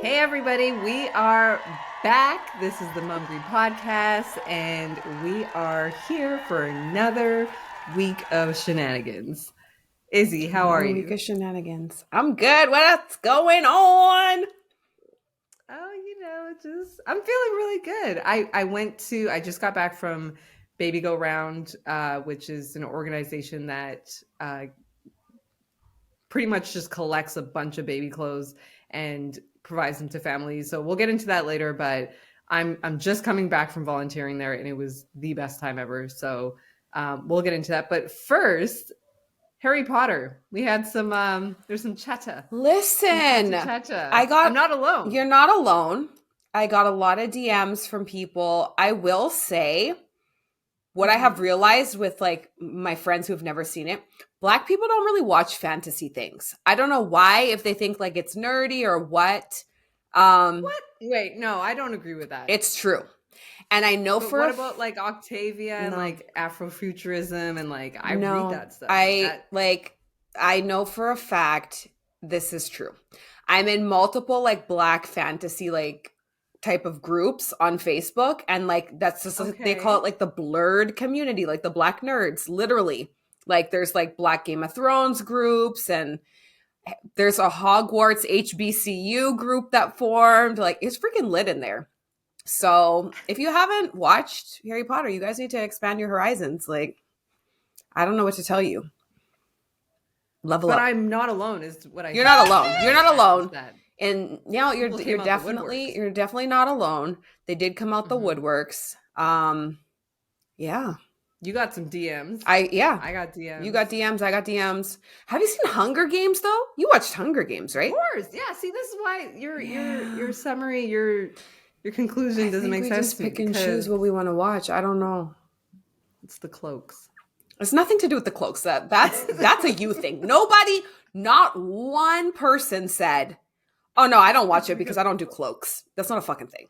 Hey everybody, we are back. This is the MUMGRY podcast, and we are here for another week of shenanigans. Izzy, how are Another week you? of shenanigans. I'm good. What's going on? Oh, just I'm feeling really good. I just got back from Baby Go Round, which is an organization that pretty much just collects a bunch of baby clothes and provides them to families. So we'll get into that later, but I'm just coming back from volunteering there and it was the best time ever. So we'll get into that. But first, Harry Potter. We had there's some chatter. Some Listen, chatter. I I'm got, not alone. you're not alone. I got a lot of DMs from people. I will say what I have Mm-hmm. realized with like my friends who have never seen it. Black people don't really watch fantasy things. I don't know why, if they think like it's nerdy or what. What? Wait, no, I don't agree with that. It's true. And I know But for what about like Octavia and no. like Afrofuturism and like I read No, that stuff. I That like, I know for a fact this is true. I'm in multiple like black fantasy like type of groups on Facebook, and like that's just like, they call it okay. like the blurred community, like the black nerds, literally. Like there's like Black Game of Thrones groups, and there's a Hogwarts HBCU group that formed. Like it's freaking lit in there. So if you haven't watched Harry Potter, you guys need to expand your horizons. Like I don't know what to tell you. Level But up. I'm not alone is what I You're not think alone. You're not you alone. said. And you know, People you're came out the woodworks. definitely not alone. They did come out the Hmm. woodworks. Yeah. You got some DMs. Yeah. I got You DMs. got DMs, I got DMs. Have you seen Hunger Games though? You watched Hunger Games, Of right? course. Yeah, see this is why your Yeah. summary, your I conclusion doesn't think make we sense just to me pick and choose because what we want to watch. I don't know. it's the cloaks. It's nothing to do with the cloaks. That's a you thing. Nobody, not one person said, "Oh no, I don't watch It's it because because I don't do cloaks." That's not a fucking thing.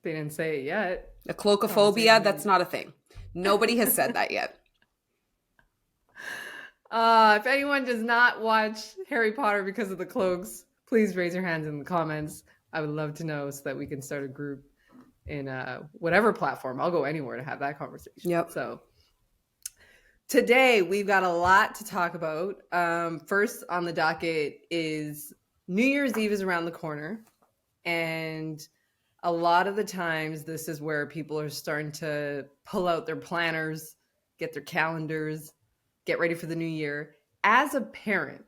they didn't say it yet. A cloakophobia, Conversation. that's not a thing. Nobody has said that yet. If anyone does not watch Harry Potter because of the cloaks, please raise your hands in the comments. I would love to know so that we can start a group in whatever platform. I'll go anywhere to have that conversation. Yep. So today we've got a lot to talk about. First on the docket is New Year's Eve is around the corner, and a lot of the times this is where people are starting to pull out their planners, get their calendars, get ready for the new year. As a parent,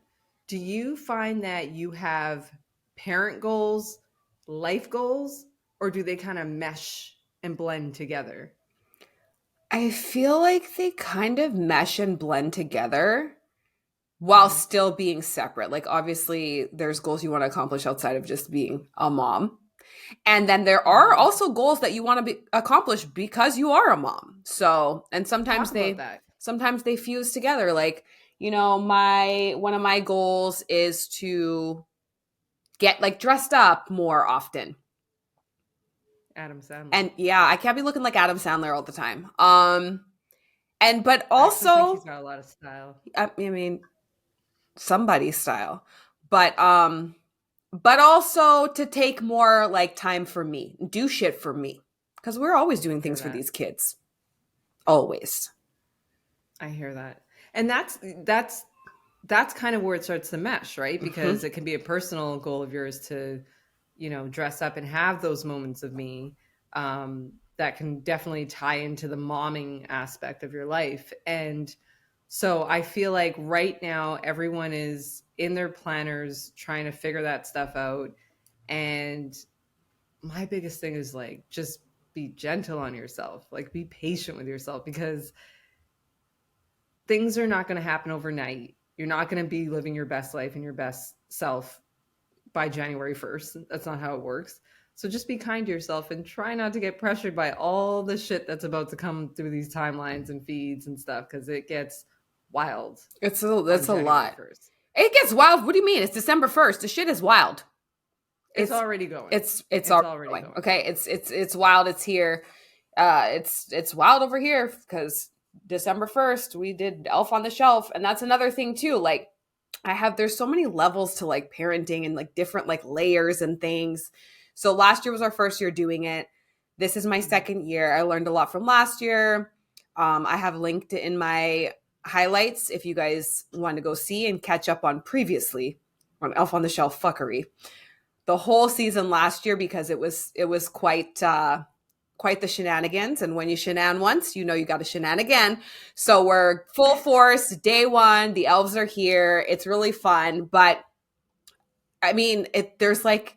do you find that you have parent goals, life goals, or do they kind of mesh and blend together? I feel like they kind of mesh and blend together while Mhm. still being separate. Like, obviously, there's goals you want to accomplish outside of just being a mom. And then there are Mhm. also goals that you want to be accomplished because you are a mom. So, and Talk about that. sometimes they fuse together. Like, you know, my one of my goals is to get like dressed up more often. Adam Sandler. And yeah, I can't be looking like Adam Sandler all the time. And but I actually think he's also, got a lot of style. I mean, somebody's style, but also to take more like time for me, do shit for me, because we're always doing I hear things for that. these kids, always. I hear that. And that's kind of where it starts to mesh, right? Hmm. Because it can be a personal goal of yours to, dress up and have those moments of me. That can definitely tie into the momming aspect of your life. And so I feel like right now everyone is in their planners trying to figure that stuff out. And my biggest thing is like just be gentle on yourself, like be patient with yourself because things are not going to happen overnight. You're not going to be living your best life and your best self by January 1st. That's not how it works. So just be kind to yourself and try not to get pressured by all the shit that's about to come through these timelines and feeds and stuff because it gets wild on That's a January lot. 1st. It gets wild. What do you mean? It's December 1st. The shit is wild. It's It's already going. it's It's already already going. going. Okay, it's wild. It's here. It's wild over here because December 1st we did Elf on the Shelf, and that's another thing too. Like there's so many levels to like parenting and like different like layers and things. So last year was our first year doing it. This is my Mhm. second year. I learned a lot from last year. I have linked it in my highlights if you guys want to go see and catch up on previously on Elf on the Shelf fuckery. The whole season last year, because it was quite the shenanigans. And when you shenan once, you know you got to shenan again. So we're full force, day one. The elves are here. It's really fun. But I mean, there's like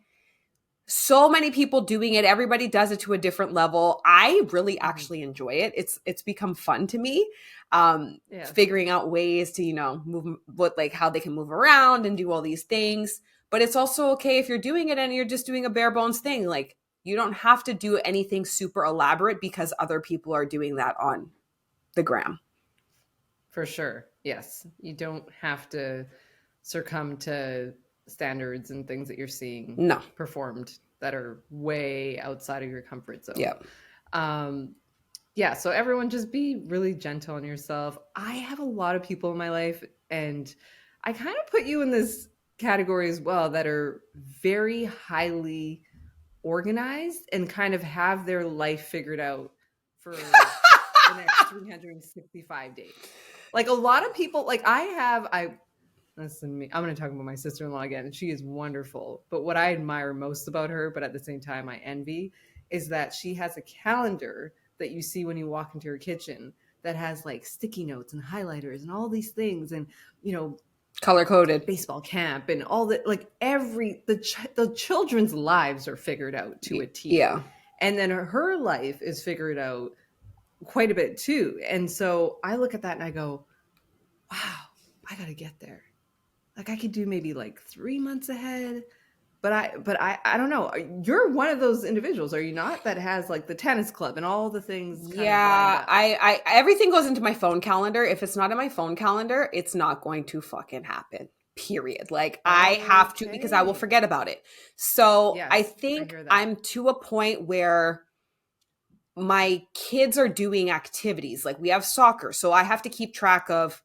so many people doing it. Everybody does it to a different level. I really Mhm. actually enjoy it. It's become fun to me. Yes, Figuring out ways to, move, what, like how they can move around and do all these things. But it's also okay if you're doing it and you're just doing a bare bones thing. Like you don't have to do anything super elaborate because other people are doing that on the gram. for sure. Yes, you don't have to succumb to standards and things that you're seeing No. performed that are way outside of your comfort Yeah. zone. Um, yeah, so everyone just be really gentle on yourself. I have a lot of people in my life, and I kind of put you in this category as well that are very highly organized and kind of have their life figured out for the next 365 days. Like a lot of people, like I listen to me. I'm going to talk about my sister in law again, and she is wonderful. But what I admire most about her, but at the same time I envy, is that she has a calendar that you see when you walk into her kitchen that has like sticky notes and highlighters and all these things, and you know, Color coded. baseball camp and all that. Like the children's lives are figured out to a T, Yeah. and then her life is figured out quite a bit too. And so I look at that and I go, wow, I got to get there. Like I could do maybe like 3 months ahead, but I don't know. You're one of those individuals, are you not? That has like the tennis club and all the things kind of lined Yeah, up. I everything goes into my phone calendar. If it's not in my phone calendar, it's not going to fucking happen. Period. Like I have to because I will Okay. forget about it. So I Yes, I think hear that. I'm to a point where my kids are doing activities. Like we have soccer, so I have to keep track of,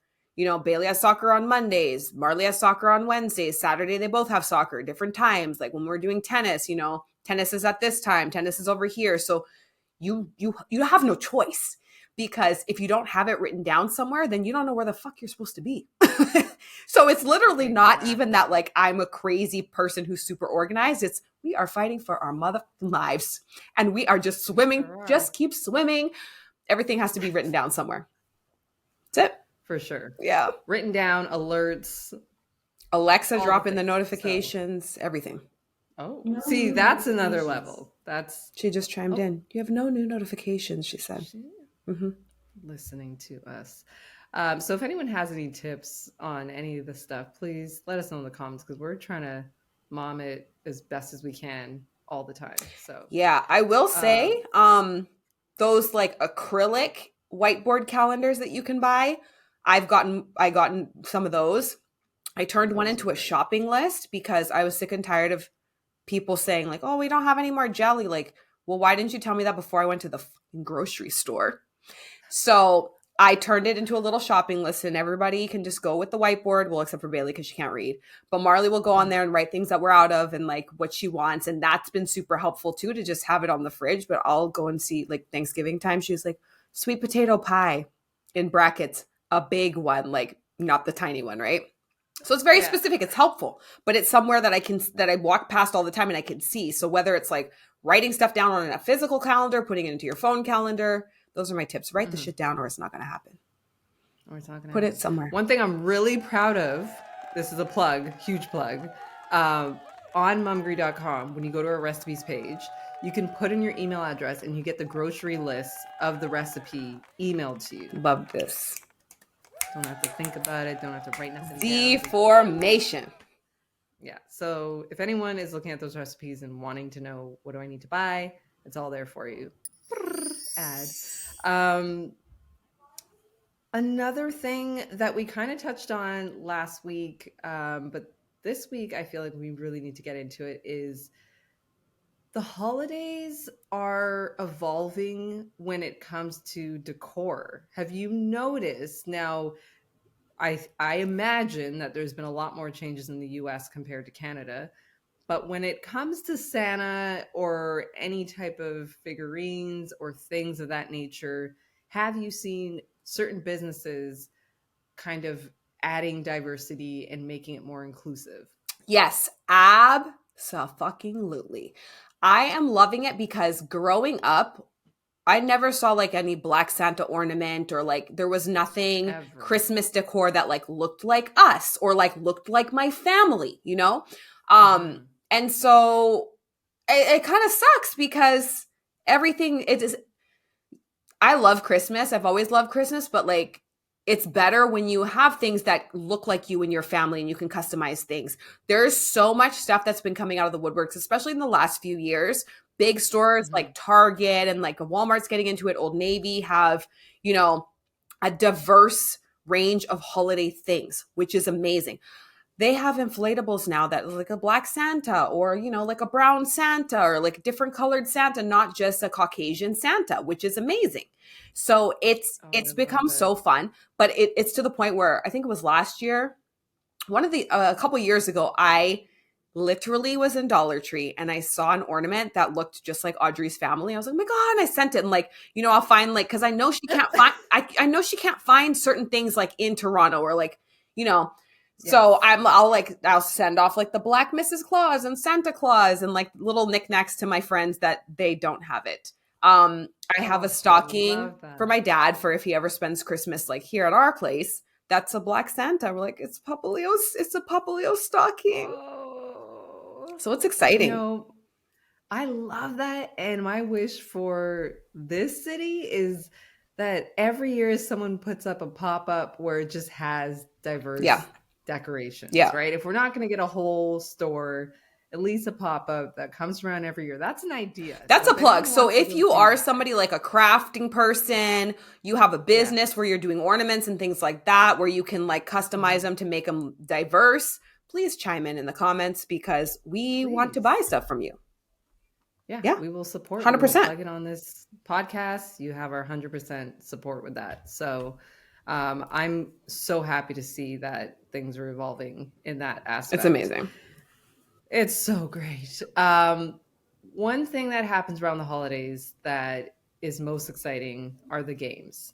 Bailey has soccer on Mondays, Marley has soccer on Wednesdays, Saturday they both have soccer, different times. Like when we're doing tennis, tennis is at this time, tennis is over here. So you have no choice because if you don't have it written down somewhere, then you don't know where the fuck you're supposed to be. So it's literally not even that Exactly. like I'm a crazy person who's super organized. It's we are fighting for our mother lives and we are just We swimming, sure just are. keep swimming. Everything has to be written down somewhere. That's it. For sure. Yeah. Written down alerts, Alexa all the drop in the things. So, notifications, everything. oh, No see, new that's another notifications. level. That's, She just chimed oh, in. You have no new notifications, she said. she Mm-hmm. listening to us. So if anyone has any tips on any of this stuff, please let us know in the comments because we're trying to mom it as best as we can all the time. So, Yeah, I will um, say, those like acrylic whiteboard calendars that you can buy, I gotten some of those. I turned one those are into a great. shopping list because I was sick and tired of people saying like, "Oh, we don't have any more jelly." Like, well, why didn't you tell me that before I went to the grocery store? So I turned it into a little shopping list, and everybody can just go with the whiteboard. Well, except for Bailey because she can't read. But Marley will go on Mhm. there and write things that we're out of and like what she wants, and that's been super helpful too to just have it on the fridge. But I'll go and see like Thanksgiving time. She was like sweet potato pie in brackets, a big one, like not the tiny one, right? So it's very Yeah. specific. It's helpful, but it's somewhere that I walk past all the time and I can see. So whether it's like writing stuff down on a physical calendar, putting it into your phone calendar, those are my tips. Write the Mm-hmm. shit down or it's not going to happen. Or it's not going to Put it happen. somewhere. One thing I'm really proud of, this is a plug, huge plug, um, on mumgry.com, when you go to our recipes page, you can put in your email address and you get the grocery list of the recipe emailed to you. Love this. Don't have to think about it. Don't have to write nothing down. The Just formation. yeah. So if anyone is looking at those recipes and wanting to know what do I need to buy, it's all there for you. Add. Um, Another thing that we kind of touched on last week, but this week I feel like we really need to get into it, is the holidays are evolving when it comes to decor. Have you noticed now? I imagine that there's been a lot more changes in the US compared to Canada. But when it comes to Santa or any type of figurines or things of that nature, have you seen certain businesses kind of adding diversity and making it more inclusive? Yes, abso-fucking-lutely. I am loving it because growing up, I never saw like any Black Santa ornament or like there was nothing Ever. Christmas decor that like looked like us or like looked like my family, you know? Um, Hmm. and so it kind of sucks because everything it is I love Christmas. I've always loved Christmas, but like it's better when you have things that look like you and your family and you can customize things. There's so much stuff that's been coming out of the woodworks, especially in the last few years. Big stores Hmm. like Target and like Walmart's getting into it, Old Navy have, you know, a diverse range of holiday things, which is amazing. They have inflatables now that like a black Santa or, you know, like a brown Santa or like a different colored Santa, not just a Caucasian Santa, which is amazing. So Oh, I it's become love it. so fun, but it's to the point where I think it was last year, one of the a couple years ago, I literally was in Dollar Tree and I saw an ornament that looked just like Audrey's family. I was like, oh my God, and I sent it. And like, you know, I'll find like, cause I know she can't find, I know she can't find certain things like in Toronto or like, you know, so Yes. I'll send off like the Black Mrs. Claus and Santa Claus and like little knickknacks to my friends that they don't have it. I have a Oh, I stocking love that. for my dad for if he ever spends Christmas like here at our place. That's a black Santa. We're like, it's a Papaleo stocking. Oh, So it's you exciting. know, I love that. And my wish for this city is that every year someone puts up a pop up where it just has Yeah. diverse decorations, Yeah. right? If we're not going to get a whole store, at least a pop up that comes around every year. That's an idea. That's So a if plug. anyone So wants to if go you do are that, somebody like a crafting person, you have a business yes. where you're doing ornaments and things like that, where you can like customize Mhm. them to make them diverse, please chime in the comments because we want to buy Please. stuff from you. Yeah, Yeah, we will support. We will 100%. plug it on this podcast. You have our 100% support with that. So I'm so happy to see that things are evolving in that It's aspect. amazing. It's so great. One thing that happens around the holidays that is most exciting are the games.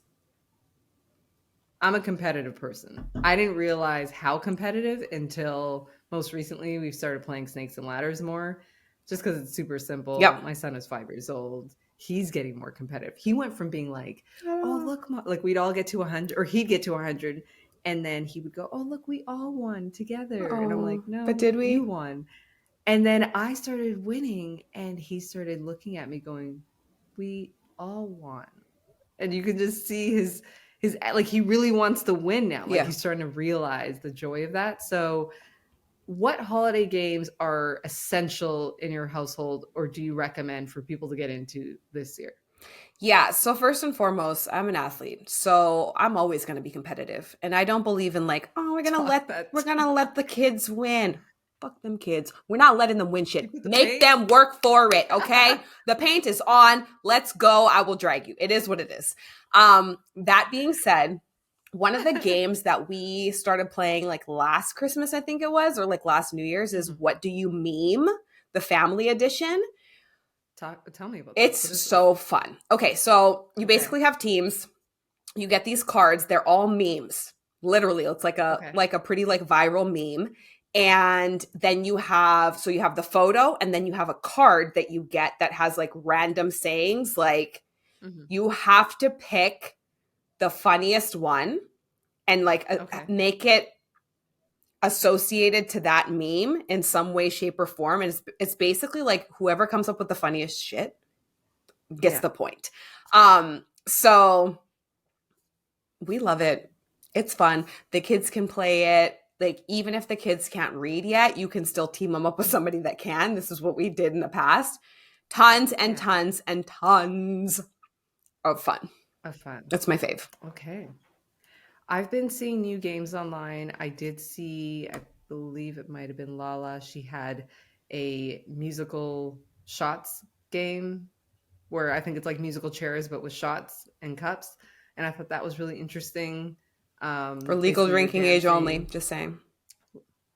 I'm a competitive person. I didn't realize how competitive until most recently we've started playing Snakes and Ladders more just because it's super simple. Yep. My son is 5 years old. He's getting more competitive. He went from being like, oh, Oh, look, like we'd all get to 100, or he'd get to 100. And then he would go, oh, look, we all won together. And I'm like, but no, did you we? won. And then I started winning, and he started looking at me going, we all won. And you can just see his like he really wants to win now. Like Yeah. he's starting to realize the joy of that. So what holiday games are essential in your household or do you recommend for people to get into this year? Yeah, so first and foremost, I'm an athlete. So I'm always going to be competitive. And I don't believe in like, oh, Talk we're that. going to let the kids win. Fuck them kids. We're not letting them win shit. Keep with the Make paint. them work for it, okay? The paint is on. Let's go. I will drag you. It is what it is. That being said, one of the games that we started playing like last Christmas, I think it was, or like last New Year's is Mhm. What Do You Meme? The family edition. Tell me about this. What It's is this? so fun. Okay, so you Okay. basically have teams. You get these cards. They're all memes. Literally, it's Okay. like a pretty like viral meme. And then you have the photo and then you have a card that you get that has like random sayings like Mhm. you have to pick the funniest one and like Okay. make it associated to that meme in some way shape or form and it's basically like whoever comes up with the funniest shit gets Yeah. the point. So we love it. It's fun. The kids can play it. Like, even if the kids can't read yet, you can still team them up with somebody that can. This is what we did in the past. Tons and Yeah. tons and tons of fun. Of fun. That's my fave. Okay. I've been seeing new games online. I did see, I believe it might have been Lala. She had a musical shots game where I think it's like musical chairs, but with shots and cups. And I thought that was really interesting. For legal Basically, you're drinking age only, dancing. just saying.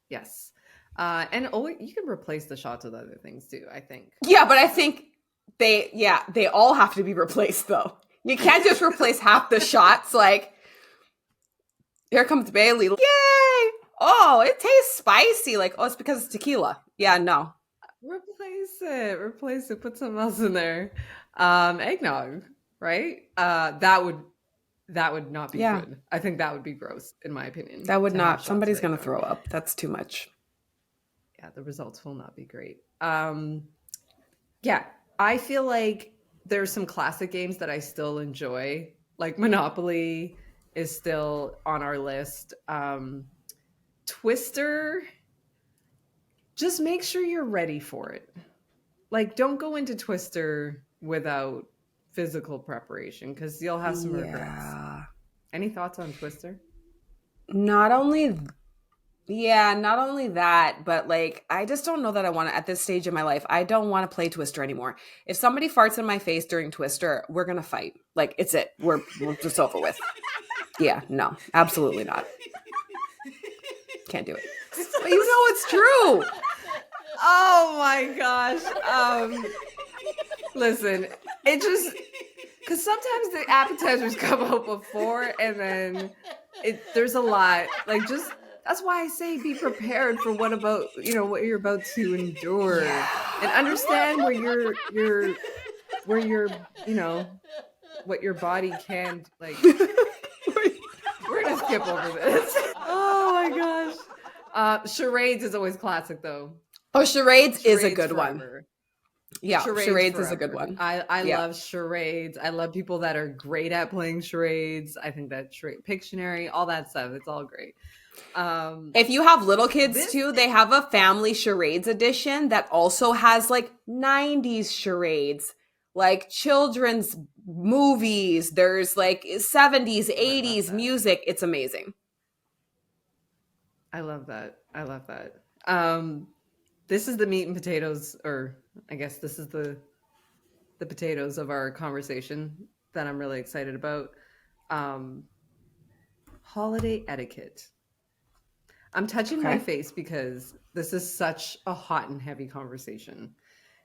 Yes. And you can replace the shots with other things too, I think. Yeah, but I think they all have to be replaced though. You can't just replace half the shots. Like, here comes Bailey. Yay! Oh, it tastes spicy. Like, oh, it's because it's tequila. Yeah, no. Replace it, put something else in there. Eggnog, right? That would not be Yeah, good. I think that would be gross, in my opinion, that would to have not. shots of Somebody's gonna eggnog. throw up. That's too much. Yeah, the results will not be great. Yeah, I feel like there's some classic games that I still enjoy. Like Monopoly is still on our list. Twister, just make sure you're ready for it. Like, don't go into Twister without physical preparation because you'll have some regrets. Yeah. Any thoughts on Twister? Not only not only that, but like I just don't know that I want to at this stage in my life. I don't want to play Twister anymore. If somebody farts in my face during Twister, we're gonna fight. Like it's it. We're just over with. Yeah, no, absolutely not. Can't do it. But you know it's true. Oh my gosh. Listen, it just because sometimes the appetizers come out before and then there's a lot. Like just that's why I say be prepared for what you're about to endure and understand where you're what your body can like. We're gonna skip over this. Oh my gosh. Charades is always classic though. Oh, charades is a good forever. one. Yeah, charades is a good one. I love charades. I love people that are great at playing charades. I think that Pictionary, all that stuff, it's all great. If you have little kids too, they have a family charades edition that also has like 90s charades, like children's movies. There's like 70s, 80s music. It's amazing. I love that. I love that. This is the meat and potatoes, or I guess this is the potatoes of our conversation that I'm really excited about. Holiday etiquette. I'm touching my face because this is such a hot and heavy conversation.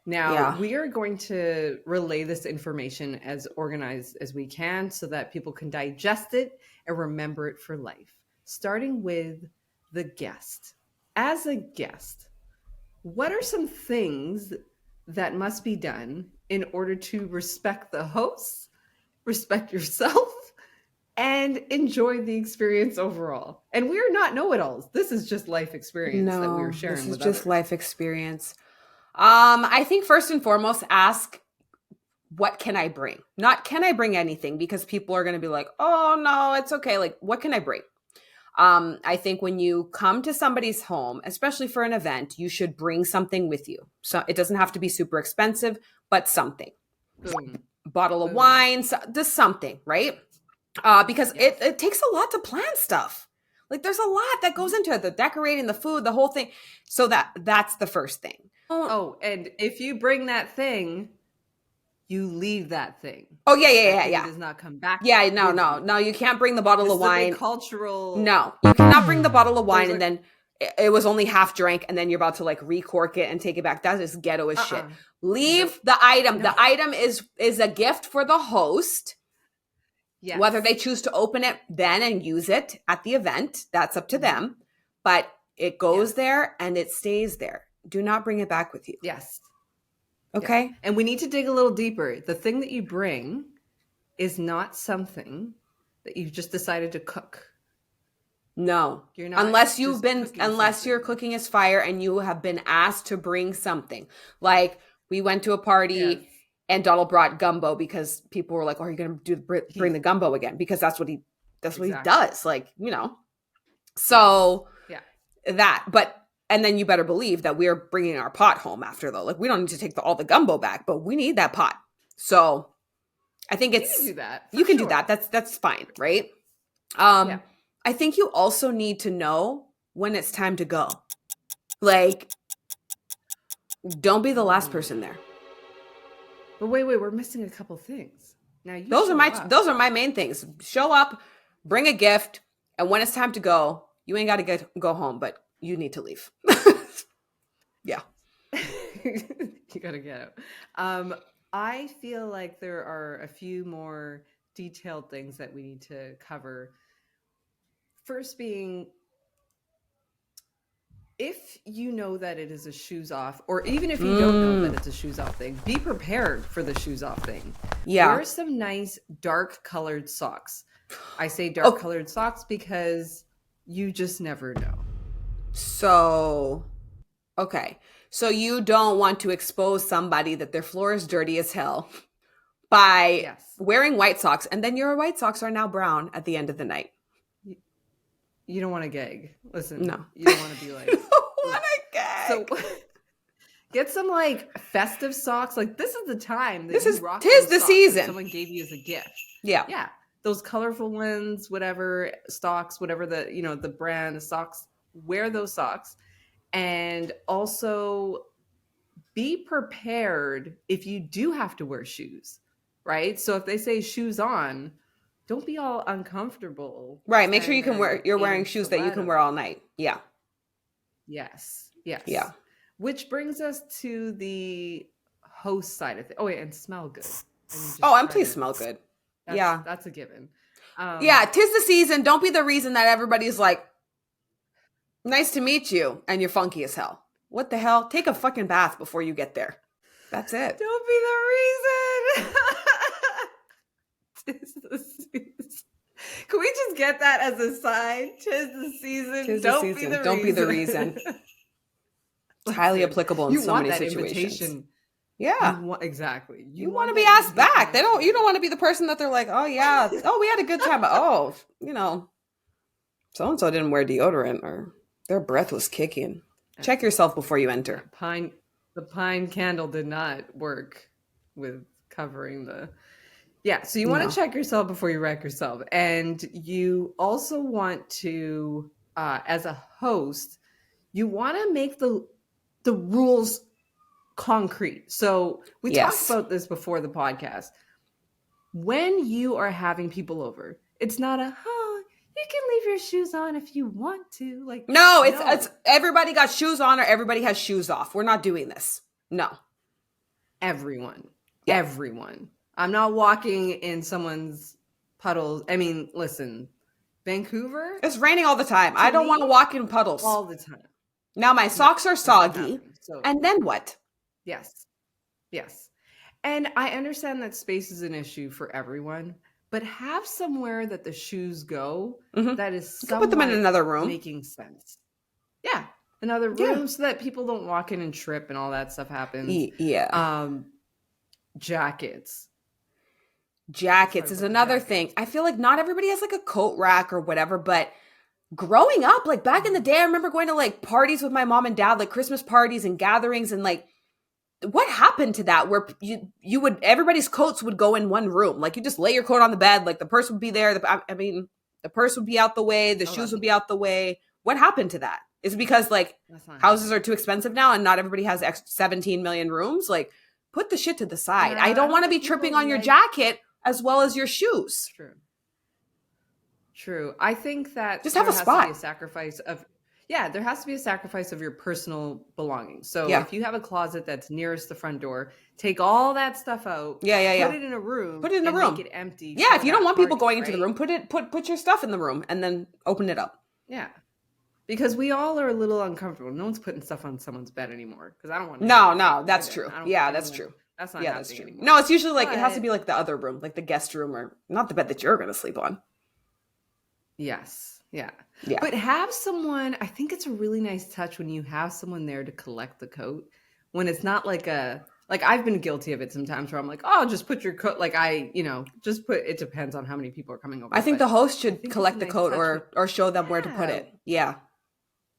Now, we are going to relay this information as organized as we can so that people can digest it and remember it for life. Starting with the guest. As a guest, what are some things that must be done in order to respect the hosts, respect yourself, and enjoy the experience overall? And we're not know-it-alls. This is just life experience that we're sharing with others. This is just life experience. I think first and foremost, ask, what can I bring? Not can I bring anything, because people are going to be like, oh no, it's okay. Like, what can I bring? I think when you come to somebody's home, especially for an event, you should bring something with you. So it doesn't have to be super expensive, but something. Boom. Bottle of wine, just something, right? Because it takes a lot to plan stuff. Like there's a lot that goes into it, the decorating, the food, the whole thing. So that's the first thing. Oh, and if you bring that thing, you leave that thing. Oh yeah. It does not come back. Yeah, no. You can't bring the bottle of wine. Cultural. No, you cannot bring the bottle of wine and then it was only half drank, and then you're about to like recork it and take it back. That is ghetto as shit. Leave the item. The item is a gift for the host. Yes. Whether they choose to open it then and use it at the event, that's up to them. But it goes there and it stays there. Do not bring it back with you. Yes. Okay. Yeah. And we need to dig a little deeper. The thing that you bring is not something that you've just decided to cook. No. You're not unless your cooking is fire and you have been asked to bring something. Like we went to a party and Donald brought gumbo because people were like, "Oh, are you going to bring the gumbo again?" Because that's what he does. Like, you know. So and then you better believe that we're bringing our pot home after though. Like we don't need to take all the gumbo back, but we need that pot. So I think you can do that. You can do that. That's fine, right? I think you also need to know when it's time to go. Like, don't be the last person there. But wait, we're missing a couple things. Now those are my main things. Show up, bring a gift, And when it's time to go, you ain't got to go home, but you need to leave. Yeah. You gotta get out. I feel like there are a few more detailed things that we need to cover. First being, if you know that it is a shoes off, or even if you don't know that it's a shoes off thing, be prepared for the shoes off thing. Yeah. Wear some nice dark colored socks. I say dark Oh, colored socks because you just never know. so okay. So you don't want to expose somebody that their floor is dirty as hell by Yes. wearing white socks, and then your white socks are now brown at the end of the night. You don't want to gag. Listen, No. you don't want to be like, What a so gag. get some like festive socks. Like this is the time that This you is rock tis those the socks that season. someone gave you as a gift. Yeah. Yeah. Those colorful ones, whatever stocks, whatever the, the brand, the socks, wear those socks. And also be prepared if you do have to wear shoes, right? So if they say shoes on, don't be all uncomfortable Right. Make sure you can standing wear, you're wearing in shoes that you can wear stilettos. all night. Yeah. Yes, Yeah. yes. Which brings us to the host side of it. Oh, wait, and smell good. I mean, Oh, just and please smell fragrance. good. That's Yeah. that's a given. Um, Yeah. Tis the season. Don't be the reason that everybody's like, nice to meet you, and you're funky as hell. What the hell? Take a fucking bath before you get there. That's it. don't be the reason. Tis the season. Can we just get that as a sign? Tis the season. Tis the Don't be season. the Don't be the reason. reason. It's highly Listen, applicable in you so want many that situations. invitation. You Yeah. want exactly. You You want to want be that asked invitation back. next You year. don't want to be the person that they're like, oh yeah, oh we had a good time, but oh, so and so didn't wear deodorant or their breath was kicking. Check yourself before you enter. The pine candle did not work with covering the. Yeah, so you want to No. check yourself before you wreck yourself, and you also want to, as a host, you want to make the rules concrete. So we talked Yes. about this before the podcast. When you are having people over, it's not a you can leave your shoes on if you want to. Like, No, it's no, everybody got shoes on or everybody has shoes off. We're not doing this. No. everyone, Yeah. everyone. I'm not walking in someone's puddles. I mean, listen, Vancouver, It's raining all the time. to I don't want to me, walk in puddles. all the time. Now my No, socks are that's not soggy. happening. So, And then what? yes, yes. And I understand that space is an issue for everyone, but have somewhere that the shoes go Mm-hmm. that is You can put them in somewhat another room. making sense. Yeah, another Yeah. room so that people don't walk in and trip and all that stuff happens. Yeah. Jackets. Jackets is another thing. I feel like not everybody has like a coat rack or whatever, but growing up, like back in the day, I remember going to like parties with my mom and dad, like Christmas parties and gatherings, and like what happened to that where you would everybody's coats would go in one room. Like you just lay your coat on the bed, like the purse would be there. I mean, the purse would be out the way, the shoes would be out the way. What happened to that? Is it because like houses are too expensive now and not everybody has 17 million rooms? Like put the shit to the side. I don't want to be tripping on your jacket as well as your shoes. True. I think that just have a spot. To be a sacrifice of there has to be a sacrifice of your personal belongings. So if you have a closet that's nearest the front door, take all that stuff out. Put it in a room. Put it in a room. Make it empty. Yeah, if you don't want people going into the room, put your stuff in the room and then open it up. Yeah. Because we all are a little uncomfortable. No one's putting stuff on someone's bed anymore. Because I don't want to. No, that's true. Yeah, that's true. That's not happening anymore. No, it's usually like it has to be like the other room, like the guest room, or not the bed that you're going to sleep on. Yes. Yeah. Yeah. But have someone, I think it's a really nice touch when you have someone there to collect the coat. When it's not like I've been guilty of it sometimes where I'm like, oh, just put your coat. Like just put, it depends on how many people are coming over. I think the host should collect the coat or show them where to put it. Yeah.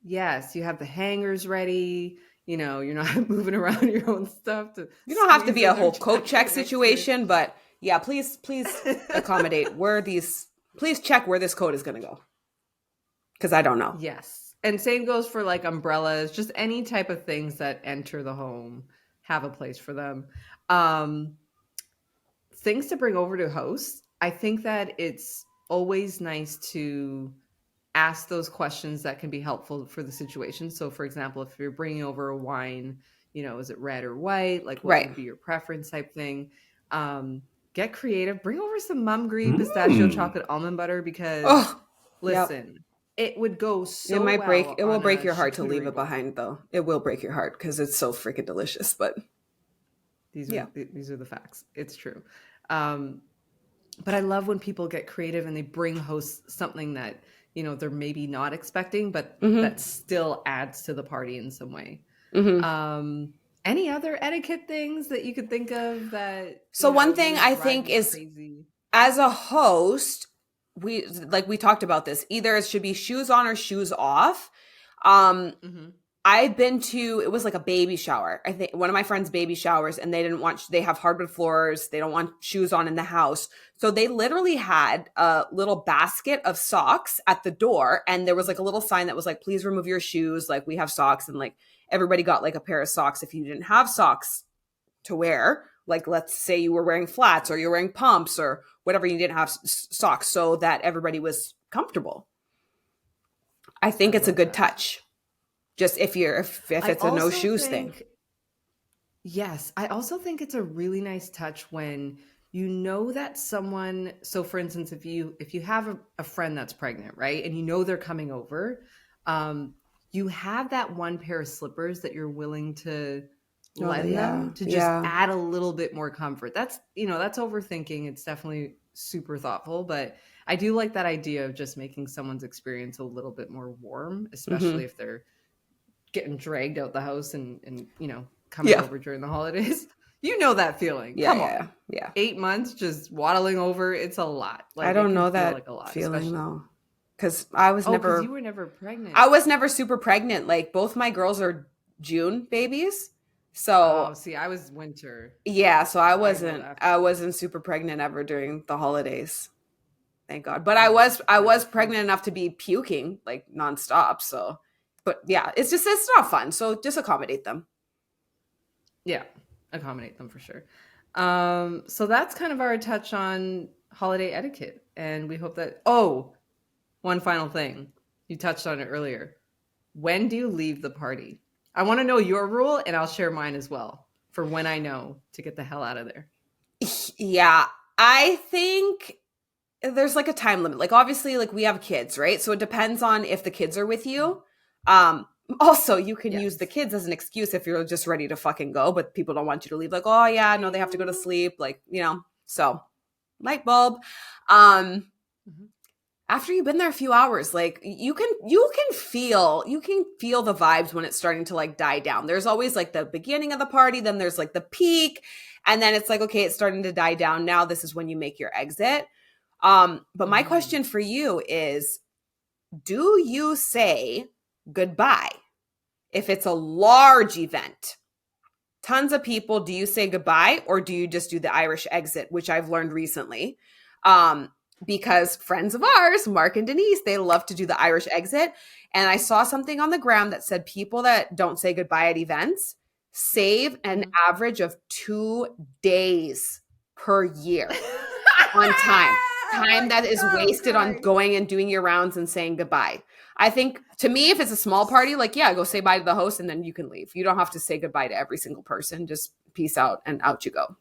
Yes. You have the hangers ready. You're not moving around your own stuff. You don't have to be a whole coat check situation, but yeah, please accommodate please check where this coat is going to go. Because I don't know. Yes. And same goes for like umbrellas, just any type of things that enter the home, have a place for them. Things to bring over to hosts. I think that it's always nice to ask those questions that can be helpful for the situation. So for example, if you're bringing over a wine, is it red or white? Like what Right. would be your preference type thing? Get creative. Bring over some MUMGRY pistachio Mm. chocolate almond butter because Oh, yep. listen, it would go It so might break. well It will on break a your heart to leave charcuterie it board. behind, though. It will break your heart because it's so freaking delicious. But These yeah. are the facts. It's true. But I love when people get creative and they bring hosts something that, they're maybe not expecting, but that still adds to the party in some way. Any other etiquette things that you could think of that, So one thing really I drive think you is, crazy? as a host, we talked about this. Either it should be shoes on or shoes off. Mm-hmm. I've been to, it was like a baby shower. I think one of my friends' baby showers, and they have hardwood floors. They don't want shoes on in the house. So they literally had a little basket of socks at the door. And there was like a little sign that was like, please remove your shoes. Like, we have socks. And like everybody got like a pair of socks if you didn't have socks to wear. Like, let's say you were wearing flats or you're wearing pumps or whatever, you didn't have socks, so that everybody was comfortable. I think it's a good touch. Just if it's a no shoes thing. Yes. I also think it's a really nice touch when that someone, so for instance, if you have a friend that's pregnant, right? And they're coming over, you have that one pair of slippers that you're willing to lend them to just add a little bit more comfort. That's, that's overthinking. It's definitely super thoughtful, but I do like that idea of just making someone's experience a little bit more warm, especially if they're getting dragged out the house and coming over during the holidays. That feeling. Come on. Yeah. 8 months just waddling over. It's a lot. Like, I don't know that like a lot, feeling though. Because I was never. You were never pregnant. I was never super pregnant. Like, both my girls are June babies. So see, I was winter. Yeah, so I wasn't super pregnant ever during the holidays. Thank God. But I was pregnant enough to be puking like nonstop. So, but yeah, it's not fun. So just accommodate them. Yeah, accommodate them for sure. So that's kind of our touch on holiday etiquette. And we hope that, one final thing. You touched on it earlier. When do you leave the party? I want to know your rule, and I'll share mine as well for when I know to get the hell out of there. Yeah, I think there's like a time limit. Like, obviously, like, we have kids, right? So it depends on if the kids are with you. Also, you can use the kids as an excuse if you're just ready to fucking go, but people don't want you to leave. Like, oh yeah, no, they have to go to sleep. Like, so light bulb. After you've been there a few hours, like, you can feel the vibes when it's starting to like die down. There's always like the beginning of the party, then there's like the peak, and then it's like, okay, it's starting to die down. Now this is when you make your exit. But my question for you is, do you say goodbye if it's a large event? Tons of people, do you say goodbye, or do you just do the Irish exit, which I've learned recently? Because friends of ours, Mark and Denise, they love to do the Irish exit. And I saw something on the gram that said people that don't say goodbye at events save an average of 2 days per year on time. Time that is wasted on going and doing your rounds and saying goodbye. I think, to me, if it's a small party, like, yeah, go say bye to the host and then you can leave. You don't have to say goodbye to every single person. Just peace out and out you go.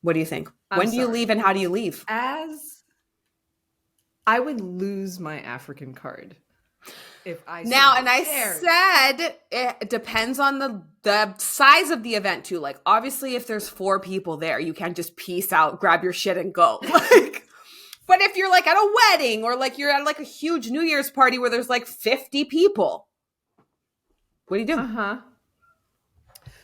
What do you think? When do you leave and how do you leave? As I would lose my African card if I said it depends on the size of the event too. Like, obviously, if there's 4 people there, you can't just peace out, grab your shit and go. Like, but if you're like at a wedding or like you're at like a huge New Year's party where there's like 50 people, what do you do?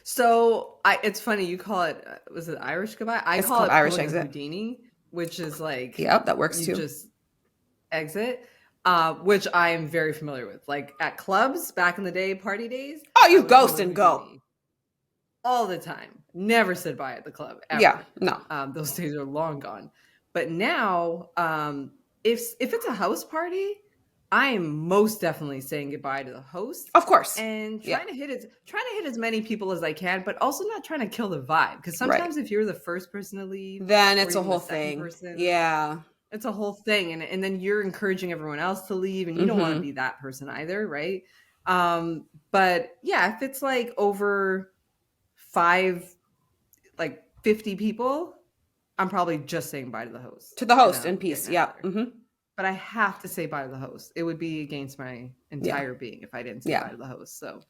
So it's funny you call it. Was it Irish goodbye? I call it Irish exit. Houdini, which is like, yep, that works too. Just exit, which I am very familiar with. Like at clubs back in the day, party days. Oh, you ghost and go all the time. Never said bye at the club. Ever. Yeah, no. Those days are long gone. But now, if it's a house party, I am most definitely saying goodbye to the host, of course, and trying to hit as many people as I can, but also not trying to kill the vibe. Because sometimes if you're the first person to leave, then it's a whole thing. Person, yeah, It's a whole thing. And then you're encouraging everyone else to leave, and you don't want to Mm-hmm. be that person either, right? But yeah, if it's like over five, like 50 people, I'm probably just saying bye to the host To the and host I'm in getting peace. out of Yeah. there. Mm-hmm. But I have to say bye to the host. It would be against my Yeah. entire being if I didn't say Yeah. bye to the host. So,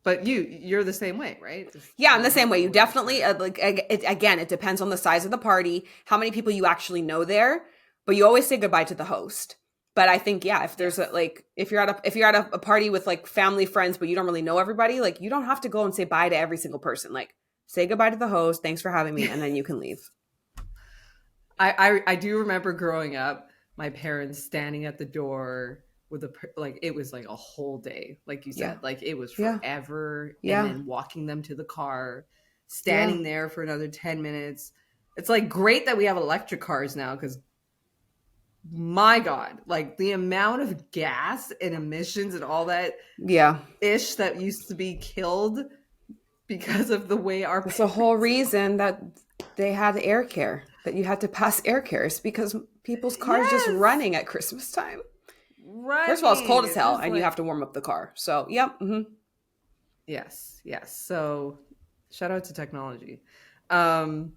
but you're the same way, right? Just Yeah, in want the to same help way, you everyone else definitely kind of. again, it depends on the size of the party, how many people you actually know there, but you always say goodbye to the host. But I think yeah, if there's a Yes. like if you're at a party with like family friends, but you don't really know everybody, like you don't have to go and say bye to every single person. Like say goodbye to the host, thanks for having me, and then you can leave. I do remember growing up, my parents standing at the door with like it was like a whole day, like you Yeah, said, like it was yeah, forever, and yeah, then walking them to the car, yeah. standing there for another 10 minutes. It's like great that we have electric cars now because my God, like the amount of gas and emissions and all that Yeah. ish that used to be killed because of the way our That's the whole parents. reason that they had air care, that you had to pass air cares because people's cars just Yes, running at Christmas time. First of all, it's cold running. as It's hell, just and you have like to warm up the car. So, yep. Mm-hmm. yes, yes. So shout out to technology. Um,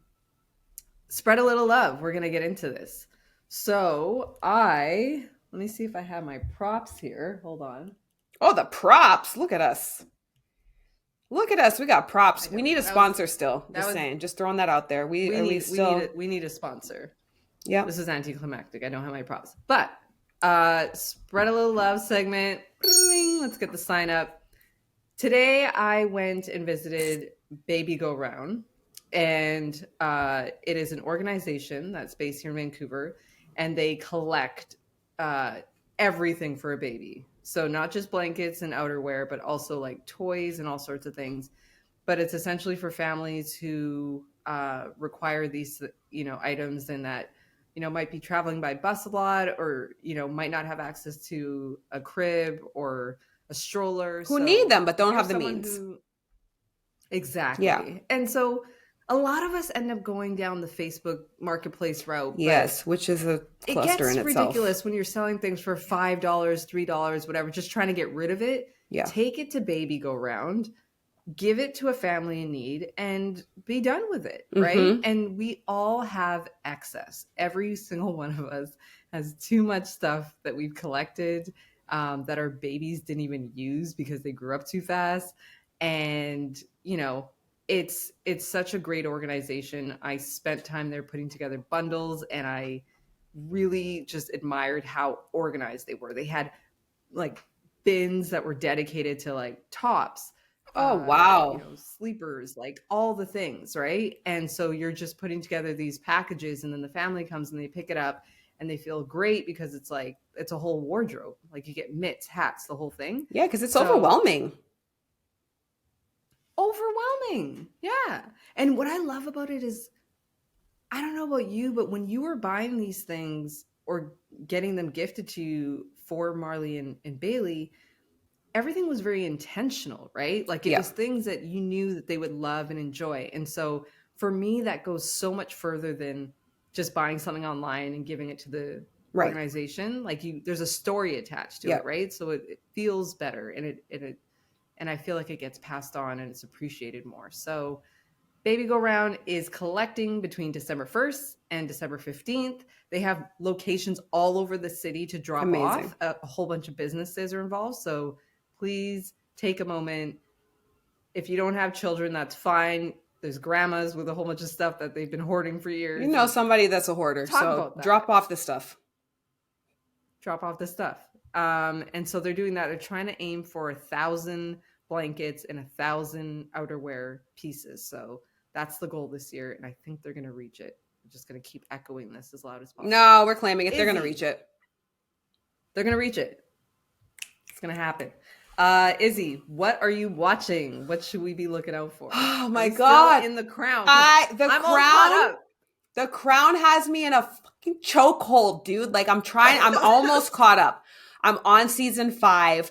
Spread a little love. We're gonna get into this. So let me see if I have my props here. Hold on. Oh, the props! Look at us. Look at us. We got I props. We know need a sponsor still. that Just was saying. Just throwing that out there. Are we still? we need a sponsor. Yep. This is anticlimactic. I don't have my props, but spread a little love segment. Let's get the sign up. Today I went and visited Baby Go Round, and it is an organization that's based here in Vancouver, and they collect uh, everything for a baby. So not just blankets and outerwear, but also like toys and all sorts of things. But it's essentially for families who require these, items, and that might be traveling by bus a lot, or might not have access to a crib or a stroller. Who need So them but if don't you're have the someone means? who Yeah. exactly, and so a lot of us end up going down the Facebook marketplace route, but Yes, which is a it cluster in gets itself. ridiculous when you're selling things for $5, $3, whatever, just trying to get rid of it. Yeah. Take it to Baby Go Round, give it to a family in need, and be done with it, right? Mm-hmm. And we all have excess. Every single one of us has too much stuff that we've collected, that our babies didn't even use because they grew up too fast. And it's such a great organization. I spent time there putting together bundles, and I really just admired how organized they were. They had like bins that were dedicated to like tops, Oh, wow. sleepers, like all the things, right? And so you're just putting together these packages, and then the family comes and they pick it up, and they feel great because it's like it's a whole wardrobe. Like you get mitts, hats, the whole thing. Yeah, because it's So overwhelming. overwhelming. Yeah. And what I love about it is, I don't know about you, but when you were buying these things or getting them gifted to you for Marley and Bailey, everything was very intentional, right? Like it Yeah. was things that you knew that they would love and enjoy. And so for me, that goes so much further than just buying something online and giving it to the Right. organization. Like there's a story attached to Yeah. it, right? So it feels better, and and I feel like it gets passed on and it's appreciated more. So Baby Go Round is collecting between December 1st and December 15th. They have locations all over the city to drop Amazing. off. A whole bunch of businesses are involved. So please take a moment. If you don't have children, that's fine. There's grandmas with a whole bunch of stuff that they've been hoarding for You years. know Like, somebody that's a hoarder, talk so about that. drop off the stuff. Drop off the stuff. And so they're doing that. They're trying to aim for 1,000 blankets and 1,000 outerwear pieces. So that's the goal this year, and I think they're going to reach it. I'm just going to keep echoing this as loud as possible. No, we're claiming it. They're going to Izzy, reach it. they're going to reach it. It's going to happen. Izzy, what are you watching? What should we be looking out for? Oh Are my we God. still in the Crown? I'm all caught up. The Crown has me in a fucking chokehold, dude. Like I'm almost caught up. I'm on season 5.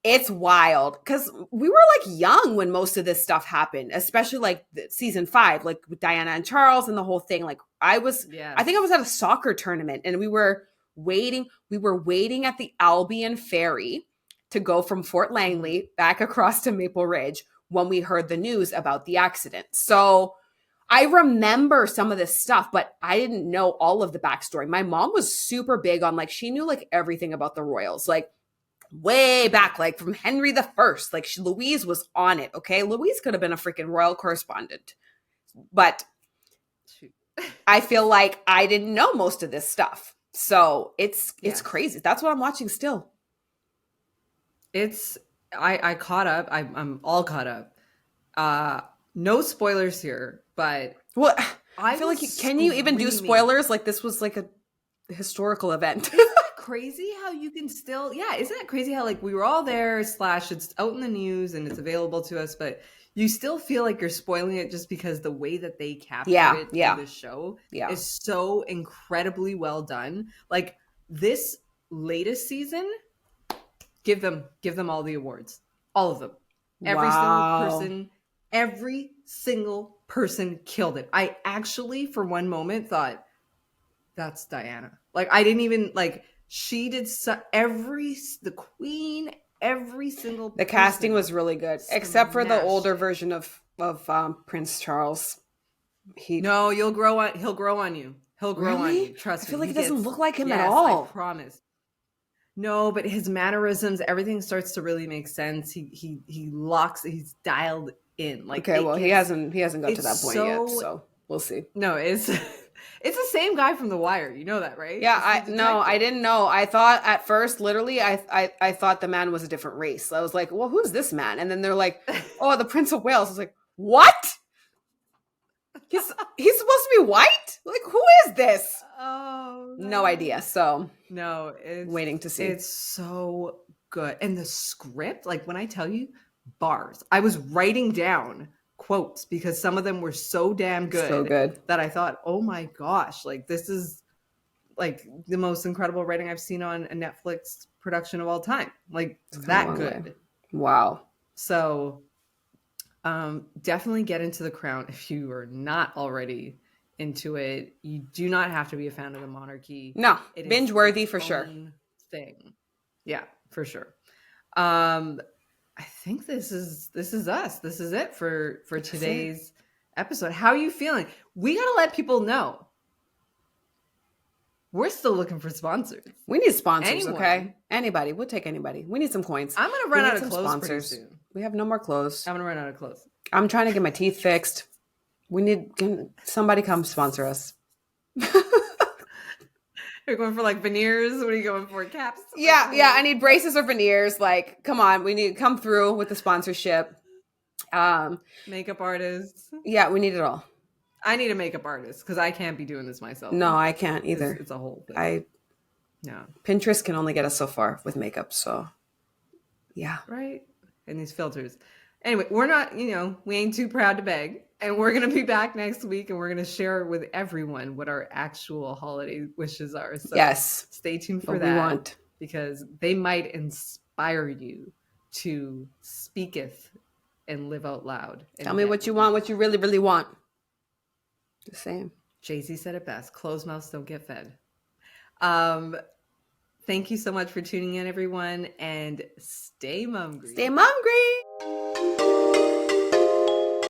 It's wild because we were like young when most of this stuff happened, especially like season 5, like with Diana and Charles and the whole thing. Like I think I was at a soccer tournament and we were waiting at the Albion ferry to go from Fort Langley back across to Maple Ridge when we heard the news about the accident. So I remember some of this stuff, but I didn't know all of the backstory. My mom was super big on like, she knew like everything about the royals. Like, way back, like from Henry the First, like Louise was on it. Okay, Louise could have been a freaking royal correspondent, but I feel like I didn't know most of this stuff, so it's crazy. That's what I'm watching still. I caught up. I'm all caught up. No spoilers here, but well, I feel like can you even do spoilers? Like this was like a historical event. Crazy how you can still isn't that crazy how like we were all there / it's out in the news and it's available to us, but you still feel like you're spoiling it just because the way that they captured it in the show is so incredibly well done. Like this latest season, give them all the awards, all of them. Every single person killed it. I actually for one moment thought that's Diana. Like I didn't even like. She did the queen, every single person. The casting was really good, except for the older version of Prince Charles. He'll grow on you. He'll grow on you. Trust me. I feel like he doesn't look like him at all. I promise. No, but his mannerisms, everything starts to really make sense. He's dialed in. Like okay, well, he hasn't got to that point yet, so we'll see. No, it's the same guy from The Wire. You know that, right? Yeah, I didn't know. I thought at first, literally, I thought the man was a different race. I was like, well, who's this man? And then they're like, oh, the Prince of Wales. I was like, what? He's supposed to be white? Like, who is this? Oh, no idea. So no, it's waiting to see. It's so good. And the script, like when I tell you bars, I was writing down quotes because some of them were so damn good, that I thought, oh my gosh, like this is like the most incredible writing I've seen on a Netflix production of all time. Like that good. Way. Wow. So definitely get into The Crown if you are not already into it. You do not have to be a fan of the monarchy. No, binge worthy for sure. Thing. Yeah, for sure. I think this is us. This is it for today's episode. How are you feeling? We got to let people know. We're still looking for sponsors. We need sponsors, okay? Anybody. We'll take anybody. We need some coins. I'm going to run out of clothes pretty soon. We have no more clothes. I'm going to run out of clothes. I'm trying to get my teeth fixed. Can somebody come sponsor us. You're going for like veneers? What are you going for? Caps? Yeah. I need braces or veneers. Like, come on. We need to come through with the sponsorship. Makeup artists. Yeah, we need it all. I need a makeup artist because I can't be doing this myself. No, I can't either. It's a whole thing. Pinterest can only get us so far with makeup. So, yeah. Right. And these filters. Anyway, we're not, we ain't too proud to beg. And we're going to be back next week and we're going to share with everyone what our actual holiday wishes are. So yes. Stay tuned for that because they might inspire you to speaketh and live out loud. Tell me what you want, what you really, really want. The same. Jay-Z said it best. Closed mouths don't get fed. Thank you so much for tuning in, everyone, and stay mumgry. Stay mumgry.